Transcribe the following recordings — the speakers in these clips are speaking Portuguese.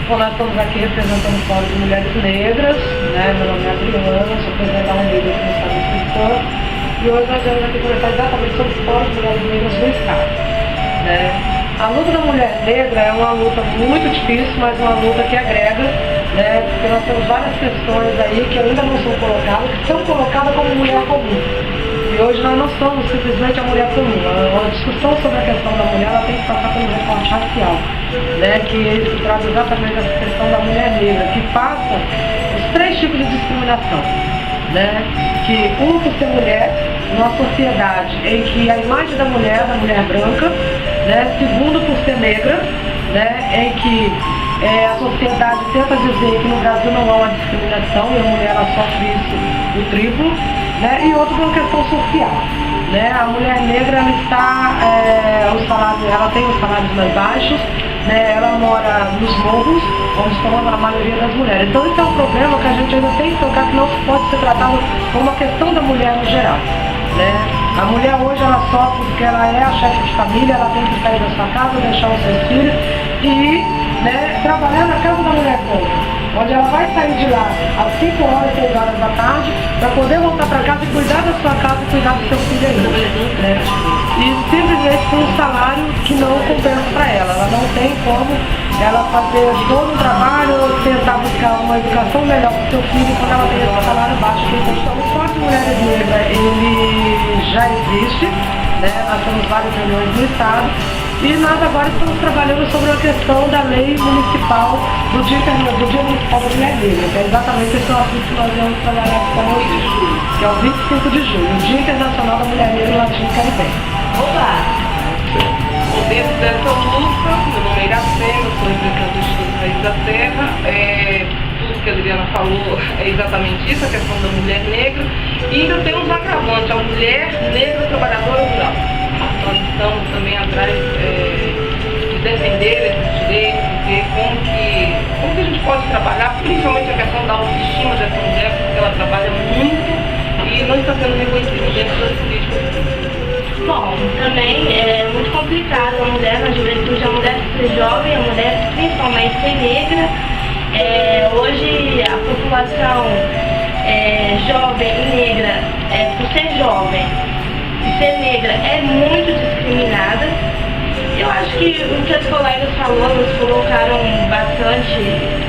Bom, nós estamos aqui representando o Fórum de Mulheres Negras, né? Meu nome é Adriana, sou presidente negra aqui no Estado do Espírito Santo. E hoje nós vamos aqui conversar exatamente sobre o Fórum de Mulheres Negras do Estado, né? A luta da mulher negra é uma luta muito difícil, mas uma luta que agrega, né? Porque nós temos várias questões aí que ainda não são colocadas, que são colocadas como mulher comum. E hoje nós não somos simplesmente a mulher comum. A discussão sobre a questão da mulher ela tem que passar pelo recorte racial, né? Que traz exatamente essa questão da mulher negra, que passa os 3 tipos de discriminação, né? Que um por ser mulher, numa sociedade em que a imagem da mulher branca, né? Segundo por ser negra, né? Em que a sociedade tenta dizer que no Brasil não há uma discriminação e a mulher ela sofre isso o triplo, né? E outro por uma questão social, né? A mulher negra ela está, ela tem os salários mais baixos, né? Ela mora nos morros, onde estão a maioria das mulheres. Então esse é um problema que a gente ainda tem que tocar, que não pode ser tratado como uma questão da mulher no geral, né? A mulher hoje ela sofre porque ela é a chefe de família, ela tem que sair da sua casa, deixar os seus filhos e, né, trabalhar na casa da mulher branca, onde ela vai sair de lá às 5 horas, 6 horas da tarde, para poder voltar para casa e cuidar da sua casa e cuidar do seu filho ainda, né? E simplesmente com um salário que não compensa para ela. Ela não tem como ela fazer todo o trabalho, tentar buscar uma educação melhor para o seu filho quando ela tem esse salário baixo. Então o Fórum de Mulheres Negras, ele já existe, né? Nós temos várias reuniões no estado. E nós agora estamos trabalhando sobre a questão da lei municipal do Dia Municipal da Mulher Negra, que é exatamente esse assunto que nós vamos trabalhar hoje, que é o 25 de julho, o Dia Internacional da Mulher Negra Latino-Caribenha. Olá! Dentro dessa luta, meu nome é Iracema, sou representante do Instituto Raiz da Terra. Tudo que a Adriana falou é exatamente isso, a questão da mulher negra. E ainda temos um agravante, a mulher negra trabalhadora rural. Nós estamos também atrás de defender esses direitos, ver como que a gente pode trabalhar, principalmente a questão da autoestima dessa mulher, porque ela trabalha muito e não está sendo reconhecida dentro das políticas. Bom, também é muito complicado a mulher na juventude, a mulher ser jovem, a mulher principalmente ser negra. Hoje a população jovem e negra, por ser jovem e ser negra, é muito discriminada. Eu acho que o que as colegas falaram, elas colocaram bastante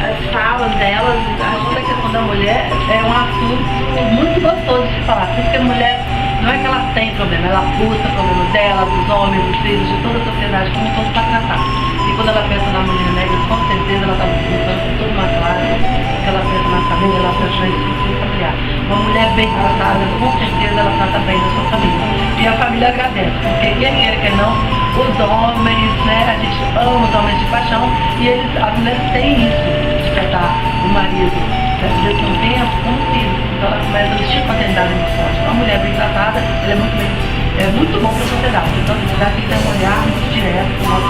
as falas delas. Acho que a questão da mulher é um assunto muito gostoso de falar, porque a mulher não é que ela tem problema, ela busca problema dela, dos homens, dos filhos, de toda a sociedade, como todos para tratar. E quando ela pensa na mulher negra, com certeza ela está buscando por toda uma classe, porque ela pensa na família, ela pensa na estrutura familiar. Uma mulher bem tratada, com certeza ela trata bem da sua família. E a família agradece, porque quer queira, quer não, os homens, né, a gente ama os homens de paixão, e as mulheres têm isso, de tratar o marido, durante um tempo, como filho. Então ela começa a vestir paternidade muito forte. Uma mulher bem tratada, ela é muito bom para a sociedade. Então a sociedade tem que ter um olhar muito direto para o nosso